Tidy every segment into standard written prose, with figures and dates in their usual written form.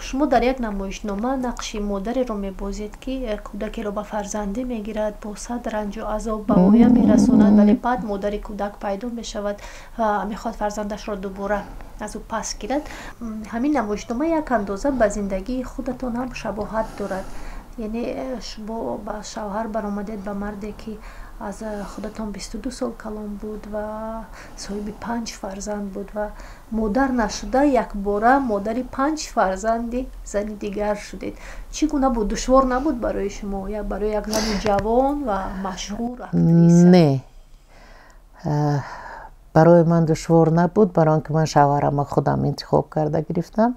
شما در یک نمایشنامه نقش مادری رو میبازید که کودکی رو به فرزندی میگیرد، با صد رنج و عذاب به اویه میرساند، ولی بعد مادر کودک پیدا میشود و میخواد فرزندش رو دوباره از او پس گیرد. همین نمایشنامه یک اندازه به زندگی خودتان هم شباهت دارد. یعنی شما با شوهر برآمدید به مردی که از خودتان 22 سال کلان بود و صاحب 5 فرزند بود و مادر نشده یک باره مادری 5 فرزندی زن دیگر شدید. چگونه بود؟ دشوار نبود برای شما یا برای یک زن جوان و مشهور اکتریسه؟ نه، برای من دشوار نبود، برای آنکه من شوهرم خودم انتخاب کرده گرفتم.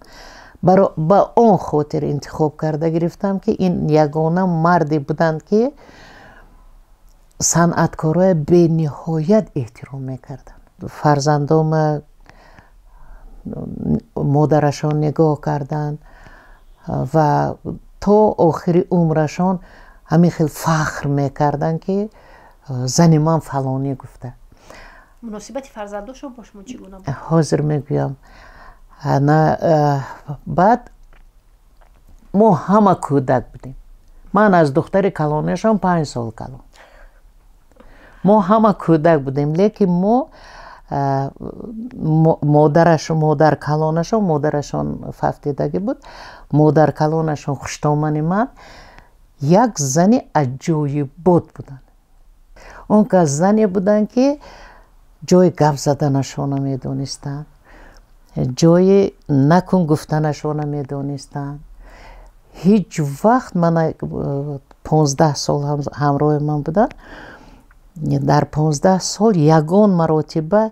با اون خاطر انتخاب کرده گرفتم که این یگانه مردی بودند که صنعتکارای به نهایت احترام میکردن. فرزندام مادرشان نگاه کردند و تا آخری عمرشان همین خیلی فخر میکردن که زن من فلانی گفته. مناسبت فرزنداشون با شما چگونه بود؟ حاضر میگویم بعد ما همه کودک بودیم. من از دختر کلانشم 5 سال کلان. ما همه کودک بودیم، لیکن ما مادر کلانشان مادرشان ففتیدگی بود. مادر کلانشان خوشتامن من یک زنی عجایب بودن. اون که زنی بودن که جای گپ زدنشان میدونستن، جای نکن گفتنشان میدونستن. هیچ وقت من 15 سال همراه من بودن، در 15 سال یگان مراتبه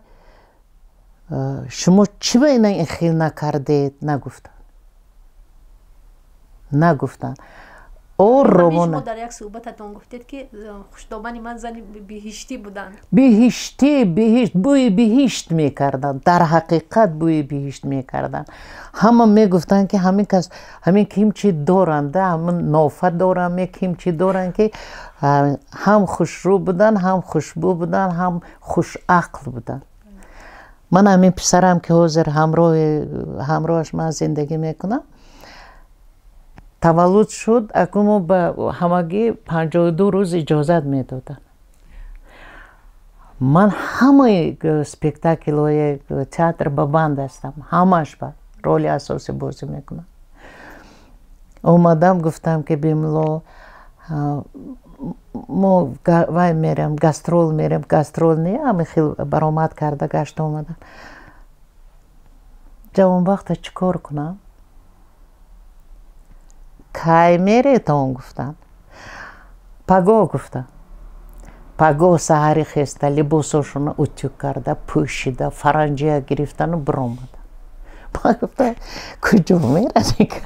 شما چی به این خیلی نکردید نگفتن. شما در یک صحبتتون گفتید که خوشدامن من زن بهشتی بودن. بهشت بوی بهشت میکردن، در حقیقت بوی بهشت میکردن. همه میگفتن که همین کیمچی دارند، همین نافت دارن، می کیمچی دارن که هم خوشرو بودن، هم خوشبو بودن، هم خوش عقل بودن. من همین پسرم که حاضر همراهش من زندگی میکنم تولد شد، اکنون به همگی 52 روز اجازت میدادن. من همه سپیکتاکل های تئاتر به بند هستم، همش با رول اساسی بازی میکنم. اومدم گفتم که بیملو ما وای میرم گاسترول نه، همه خیلی برآمد کرده گشت اومدن. جوان وقت چیکار کنم؟ کی میره تون گفتن. پگاه گفتن. پگاه سحری خسته لباساشون اتو کرده پوشیده فرنجی گرفتن و برآمدن. من گفتم کجا میره دیگه؟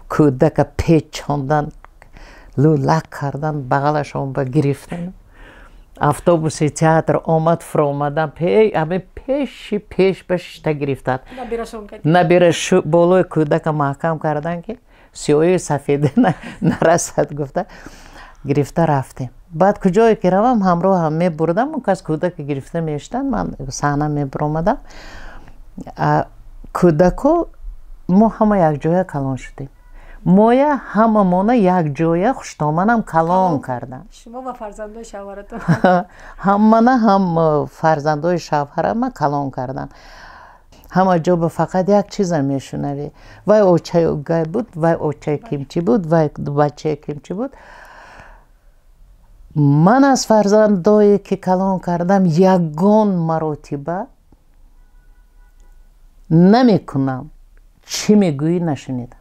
کودک پیچاندن لولک کردن بغلشون با گرفتن. اتوبوس تئاتر آمد فرامدن همه پیش بهش گرفتن. نبیرش بالای کودک محکم کردن که سیاهی سفید نرسد گفته. گرفته رفتیم. بعد کجایی که روم همراه هم می بردم، اون کس کودک گرفته میشتن، من صحنه می برآمدم. کودکو ما همه یک جای کلان شدیم. مایه همه مانه یک جای خوشتامنم کلان کردن. شما و فرزندای شوهرتون؟ هم فرزندای شوهرم کلان کردن. همه جا به فقط یک چیز میشنوی، وای اوچه اوگای بود، وای اوچه کیمچی بود، وای بچه کیمچی بود. من از فرزندایی که کلان کردم یگان مراتبه نمیکنم چی میگویی نشنیدم.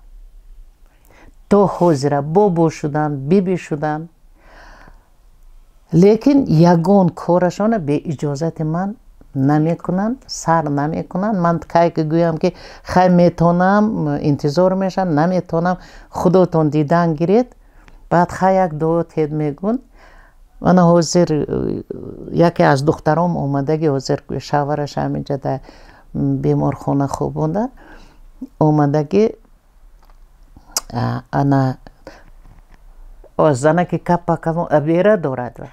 تو حاضره بابا شدن، بیبی شدن، لیکن یگان کارشان به اجازت من نمیکنن، سر نمیکنن. من که گویم که خیلی میتونم انتظار میشن، نمیتونم خودتون دیدن گیرید، بعد خیلی یک دو تید میگون. من حاضر یکی از دخترام اومده حاضر شوهرش همینجا در بیمارخانه خوب بوده، اومده که انا زنه که کپا کلون ابیره دارد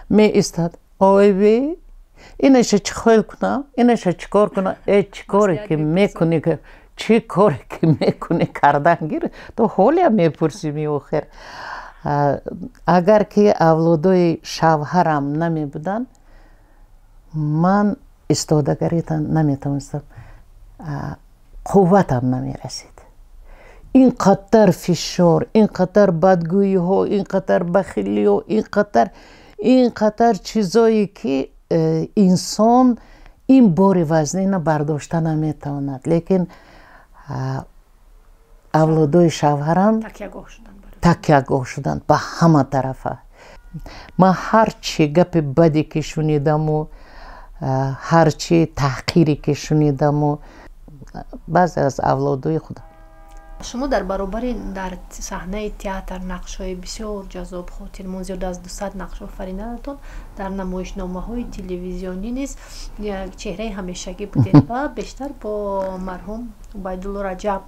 می استاد اینش چی خیل کنم، اینش چی کار کنم، چی کاری که میکنی که چی کاری که میکنی کردن گیر تو حالی هم میپرسی میوخر اگر که اولادای شوهرم نمی بودن من استادگری نمیتونستم قوتم نمی رسید اینقدر فشار اینقدر بدگویی ها اینقدر بخیلی ها اینقدر چیزایی که انسان این بار وزنی برداشته نمیتواند لیکن اولادای شوهرم تکیه‌گاه شدند به همه طرفه من هرچی گپ بدی که شنیدم و هرچی تحقیری که شنیدم و بعضی از اولادای خودم شما در برابر در صحنه تئاتر نقش‌های بسیار جذاب خاطرمون زیاد از 200 نقش آفریدنتون در نمایشنامه‌های تلویزیونی نیز یک چهره همیشگی بودید و بیشتر با مرحوم عبیدالله رجب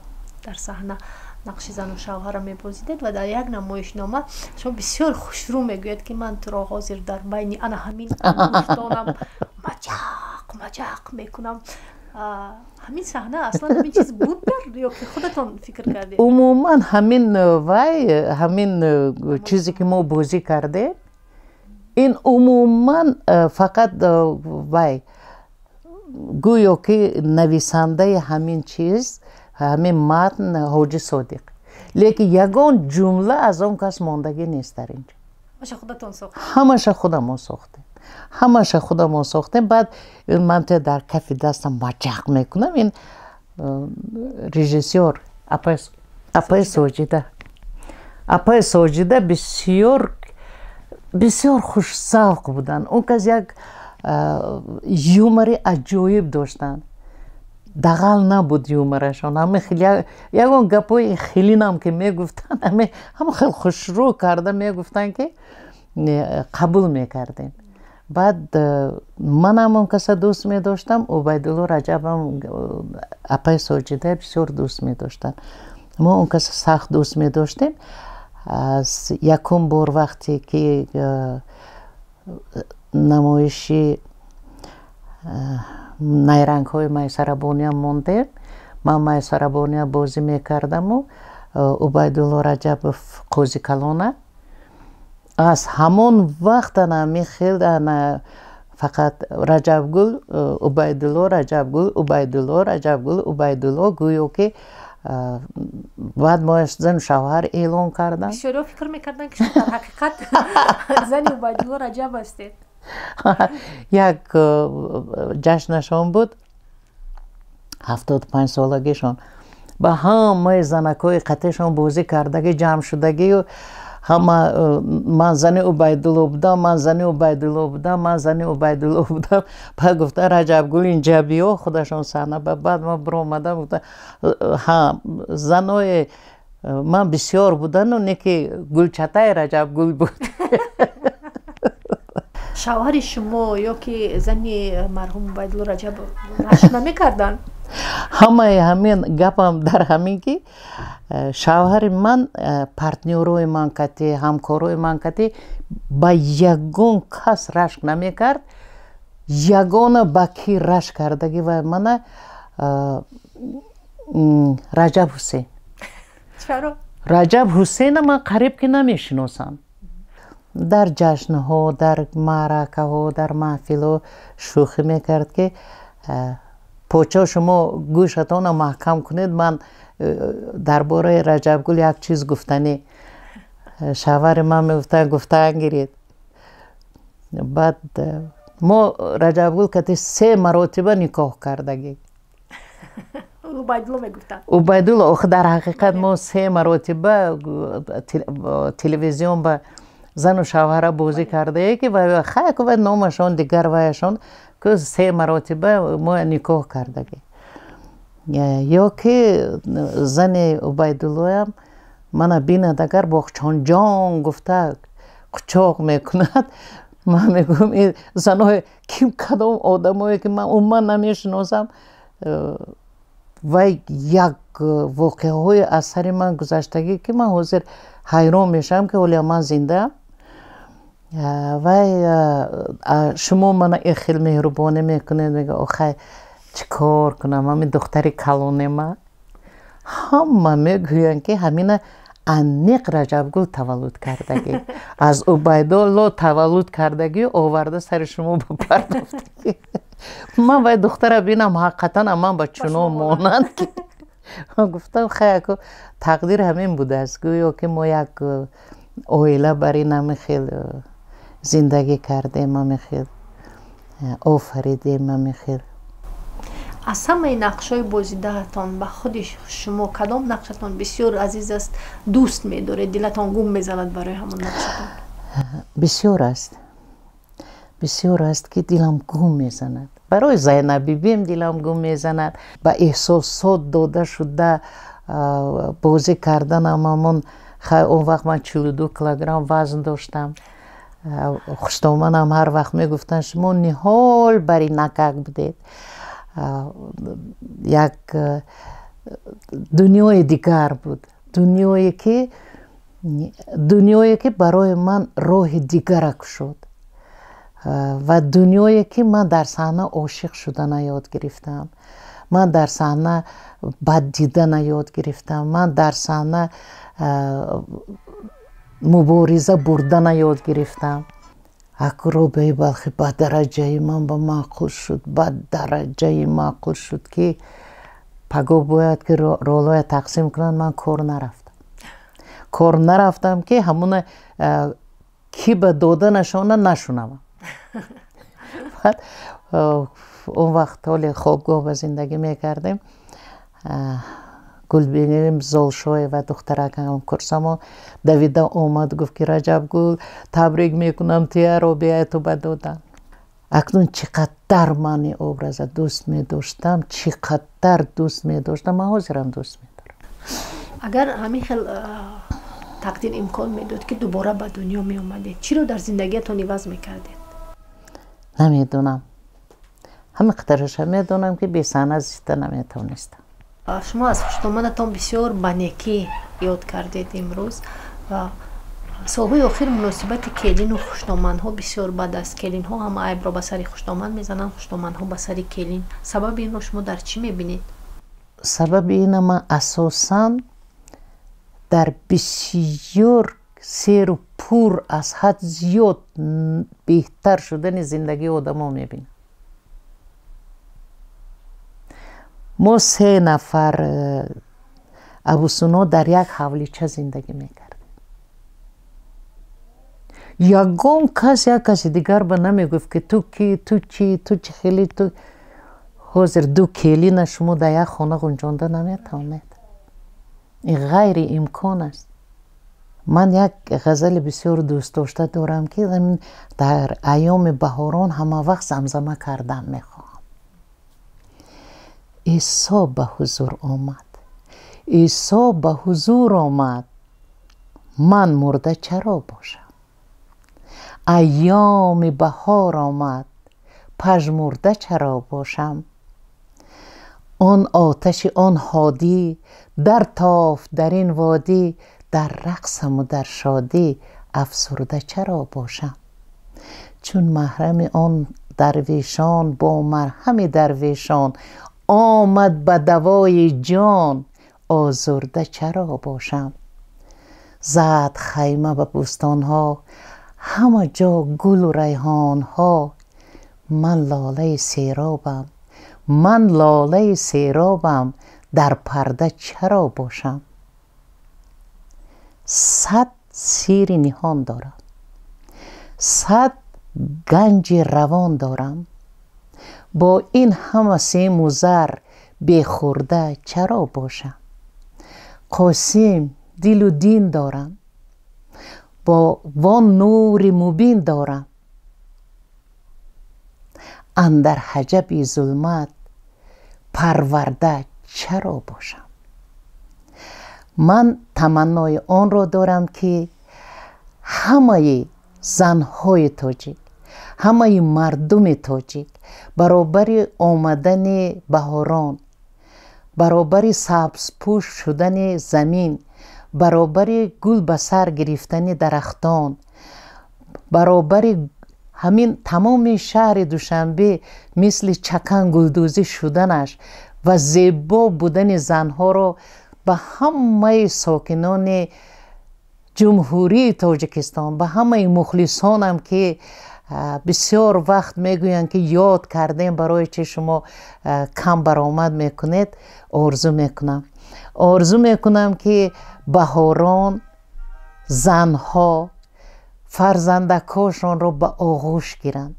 در صحنه نقش زن و شوهر می‌بازیدید و در یک نمایشنامه شما بسیار خوشرو میگوید که من تو را حاضر در بین انا همین انگشتانم مجاق میکنم همین صحنه اصلا همین چیز بود در یا که خودتون فکر کردید؟ عموما همین چیزی که ما بازی کرده این عموما فقط گویا که نویسنده همین چیز همین متن حاجی صادق لیکن یگان جمله از اون کس ماندگی نیست در اینجا خودتون ساختید؟ همش خودمون ساختیم بعد من در کف دستم مجق میکنم این رژیسور اپای ساجده بسیار خوش ذوق بودن اون کس یک یومری عجایب داشتن دغل نبود یومرشان همه خیلی یکون گپای خیلی نام که میگفتن همه خیلی خوشرو کرده میگفتن که قبول میکردیم بعد من هم اون کس دوست می داشتم عبیدالله رجب هم اپای ساجده بسیار دوست می داشتن ما اون کس سخت دوست می داشتیم از یکم بار وقتی که نمایشی نیرنگ های میسر بانی هم مونده من میسر بانی بازی می کردم و عبیدالله رجب قوزی کلانه از همون وقت انا خیلی فقط رجبگل عبیدالله گویو که بعد ما زن شوهر اعلان کردن بسیار فکر میکردن که شما در حقیقت زن عبیدالله رجب هستید یک جشنشان بود 75 سالگیشان با همه زنکای قطعشان بازی کردگی جمع شدگی و همه من زن عبیدالله بودم بعد گفته رجبگل اینجا بیا خودشان صحنه بعد من برآمدم گفتم ها زنای من بسیار بودن و نیکی گلچته رجبگل بود شوهر شما یا که زن مرحوم عبیدالله رجب نشنا میکردن؟ همین گپم در همین که شوهر من پارتنروی من کتی همکاروی من کتی با یگون کس رشک نمیکرد یگانه با کی رشک کردگی و من رجب حسین چرا؟ رجب حسین من قریب که نمیشناسم در جشن ها در معرکه ها در محفل ها شوخی میکرد که پوچا شما گوشتان محکم کنید من درباره رجبگل یک چیز گفتنی شوهر من میگفته گفتن گیرید بعد ما رجبگل کتی 3 مرتبه نکاح کردگی عبیدالله میگفتن عبیدالله در حقیقت ما 3 مرتبه تلویزیون با زن و شوهر بازی کرده که و خیلی که نامشان دیگر ویشان که 3 مرتبه ما نکاح کردگی یا که زن عبیدالله هم من بیند اگر با جان گفته قچاق میکند من میگم این زنهای کم کدام آدمایی که من نمیشناسم و یک واقعه های اثر من گذشتگی که من حاضر حیران میشم که ولی من زنده و شما من خیلی مهربانه میکنید میگه آخه چی کار کنم همین دختری کلانه ما همه میگویند که همین انیق رجبگل تولد کردگی از عبیدالله تولد کردگی آورده سر شما بپردافتگی. من باید دختر بینم حقیقتا من با چنو مانند که گفتم خیلی تقدیر همین بوده است گویا که ما یک اویله برای نمیخیل زندگی کردیم، نمیخیل آفریدیم، نمیخیل. از همه نقشای بازیده تان به خودش شما کدام نقشتان بسیار عزیز است، دوست می‌دارید، دلتان گم می‌زند برای همون نقشتان؟ بسیار است که دلم گم می‌زند. برای زینب بیبیم دلم گم می‌زند. با احساسات داده شده بازی کردن من اون وقت من 42 کیلوگرم وزن داشتم. خوشتومنم هر وقت میگفتن شما نهال برای نکک بودید. یک دنیای دیگر بود، دنیایی که برای من راه دیگر شد و دنیایی که من در صحنه عاشق شدن یاد گرفتم، من در صحنه بد دیدن یاد گرفتم، من در صحنه مبارزه بردن یاد گرفتم. اکروبه بلخی با درجه من با معقول شد، با درجه معقول شد که پگو باید که رولای تقسیم کنن. من کار نرفتم که همون کی به دادنشونه نشونم. بعد اون وقت حالی خوابگاه به زندگی میکردیم، گل بینیم زالشوی و دخترکم کرسمو دویده اومد گفت که رجب گل تبریک میکنم تیه رو بیای تو بدادن. اکنون چقدر من ابراز دوست میداشتم، چقدر دوست میداشتم، من حاضرم دوست میدارم. اگر همین خیل تقدیر امکان میداد که دوباره به دنیا می اومدید، چی رو در زندگیتون عوض میکردید؟ نمیدونم، همه قدرش هم میدونم که بی صحنه زیسته نمیتونستم. شما از خوشتومنتان بسیار به نیکی یاد کردید امروز و سالهای آخر مناسبت کلین و خوشتومن ها بسیار بد است. کلین ها هم عیب را به سر خوشتومن میزنن، خوشتومن ها به سر کلین. سبب این رو شما در چی میبینید؟ سبب این من اساساً در بسیار سیر و پور از حد زیاد بهتر شدن زندگی آدم ها میبینم. ما 3 نفر ابوسنا در یک حولیچه زندگی میکردیم. یگان کس یک کسی دیگر به نمیگفت که تو کی، تو چی، تو چی خیلی، تو حاضر 2 کلین شما در یک خانه گنجانده نمیتونید. این غیر امکان است. من یک غزل بسیار دوست داشته دارم که در ایام بهاران همه وقت زمزمه کردن میخوام. عیسی به حضور آمد، عیسی به حضور آمد، من مرده چرا باشم؟ ایام بهار آمد، پژمرده چرا باشم؟ آن آتش آن هادی در تافت در این وادی، در رقصم و در شادی افسرده چرا باشم؟ چون محرم آن درویشان با مرهم درویشان، آمد به دوای جان آزرده چرا باشم؟ زد خیمه به بوستان ها، همه جا گل و ریحان ها، من لاله سیرابم، من لاله سیرابم، در پرده چرا باشم؟ 100 سیر نهان دارم، 100 گنج روان دارم، با این همه سیم و زر بخورده چرا باشم؟ قاسم دل و دین دارم، با وان نور مبین دارم، اندر حجب ظلمت پرورده چرا باشم؟ من تمنای آن را دارم که همه زنهای تاجیک، همه مردم تاجیک برابر آمدن بهاران، برابر سبزپوش شدن زمین، برابر گل به سر گرفتن درختان، برابر همین تمام شهر دوشنبه مثل چکن گلدوزی شدنش و زیبا بودن زنها را به همه ساکنان جمهوری تاجیکستان، به همه مخلصانم که بسیار وقت میگویند که یاد کردیم برای چه شما کم برآمد میکنید، آرزو میکنم که بهاران زنها فرزندکاشان را به آغوش گیرند،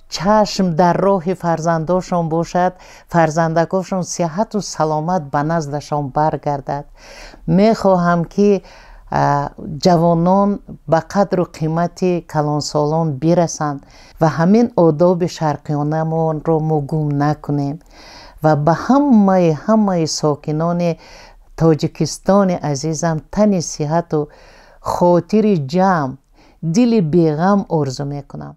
چشم در راه فرزنداشان باشد، فرزندکاشان صحت و سلامت به نزدشان برگردد. میخواهم که جوانان به قدر و قیمت کلانسالان برسند و همین آداب شرقیانه ما را ما گم نکنیم و به همه ساکنان تاجیکستان عزیزم تن صحت و خاطر جمع، دل بیغم آرزو میکنم.